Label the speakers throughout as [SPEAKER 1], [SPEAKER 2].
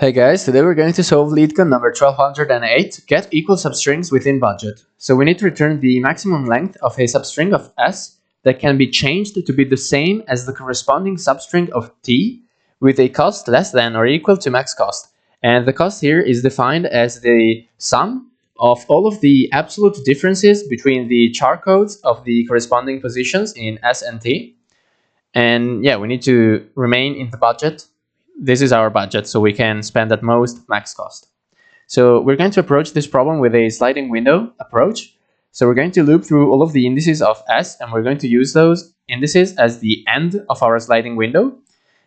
[SPEAKER 1] Hey guys, today we're going to solve LeetCode number 1208, get equal substrings within budget. So we need to return the maximum length of a substring of S that can be changed to be the same as the corresponding substring of T with a cost less than or equal to max cost. And the cost here is defined as the sum of all of the absolute differences between the char codes of the corresponding positions in S and T. And yeah, we need to remain in the budget. This is our budget, so we can spend at most max cost. So we're going to approach this problem with a sliding window approach. So we're going to loop through all of the indices of S, and we're going to use those indices as the end of our sliding window.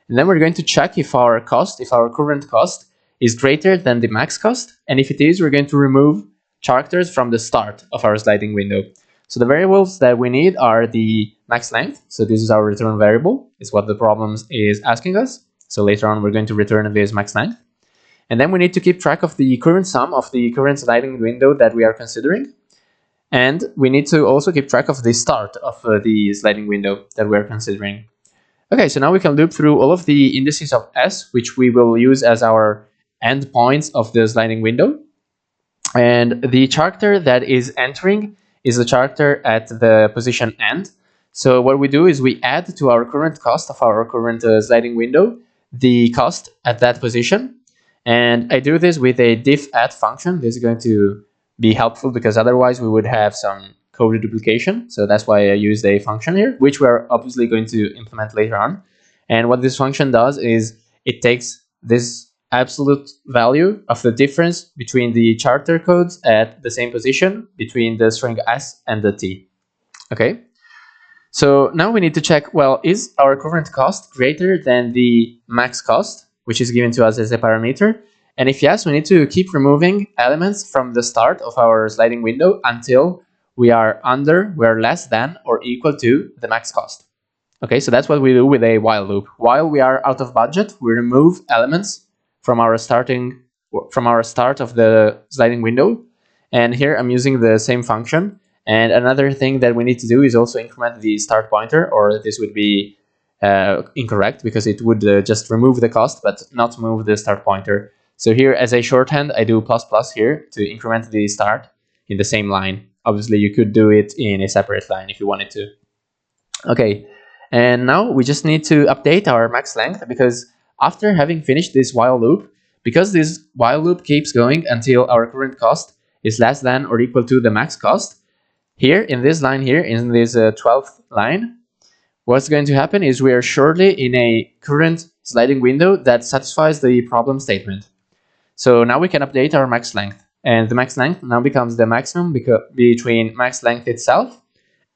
[SPEAKER 1] And then we're going to check if our current cost is greater than the max cost. And if it is, we're going to remove characters from the start of our sliding window. So the variables that we need are the max length. So this is our return variable. It's what the problem is asking us. So later on, we're going to return this max length. And then we need to keep track of the current sum of the current sliding window that we are considering. And we need to also keep track of the start of the sliding window that we are considering. Okay, so now we can loop through all of the indices of S, which we will use as our endpoints of the sliding window. And the character that is entering is the character at the position end. So what we do is we add to our current cost of our current sliding window the cost at that position. And I do this with a diff add function. This is going to be helpful because otherwise we would have some code duplication. So that's why I used a function here, which we're obviously going to implement later on. And what this function does is it takes this absolute value of the difference between the character codes at the same position between the string S and the T. Okay. So now we need to check, well, is our current cost greater than the max cost, which is given to us as a parameter? And if yes, we need to keep removing elements from the start of our sliding window until we are less than or equal to the max cost. Okay, so that's what we do with a while loop. While we are out of budget, we remove elements from our start of the sliding window. And here I'm using the same function. And another thing that we need to do is also increment the start pointer, or this would be incorrect because it would just remove the cost but not move the start pointer. So here as a shorthand, I do ++ here to increment the start in the same line. Obviously, you could do it in a separate line if you wanted to. Okay, and now we just need to update our max length because after having finished this while loop, because this while loop keeps going until our current cost is less than or equal to the max cost, here in this line here, in this 12th line, what's going to happen is we are shortly in a current sliding window that satisfies the problem statement. So now we can update our max length. And the max length now becomes the maximum between max length itself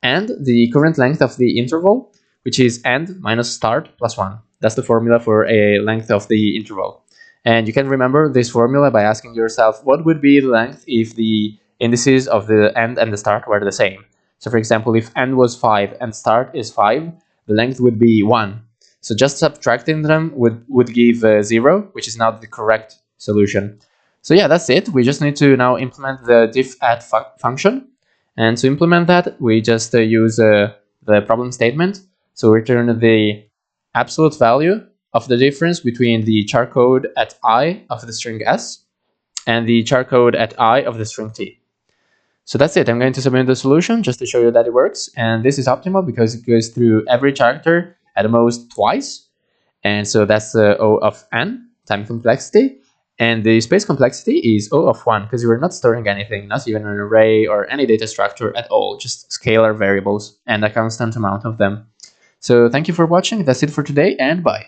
[SPEAKER 1] and the current length of the interval, which is end minus start plus 1. That's the formula for a length of the interval. And you can remember this formula by asking yourself, what would be the length if the indices of the end and the start were the same? So for example, if end was 5 and start is 5, the length would be 1. So just subtracting them would give 0, which is not the correct solution. So yeah, that's it. We just need to now implement the diff add function. And to implement that, we just use the problem statement. So return the absolute value of the difference between the char code at I of the string S and the char code at I of the string T. So that's it. I'm going to submit the solution just to show you that it works. And this is optimal because it goes through every character at the most twice. And so that's O of n time complexity. And the space complexity is O of 1 because we're not storing anything, not even an array or any data structure at all, just scalar variables and a constant amount of them. So thank you for watching. That's it for today, and bye.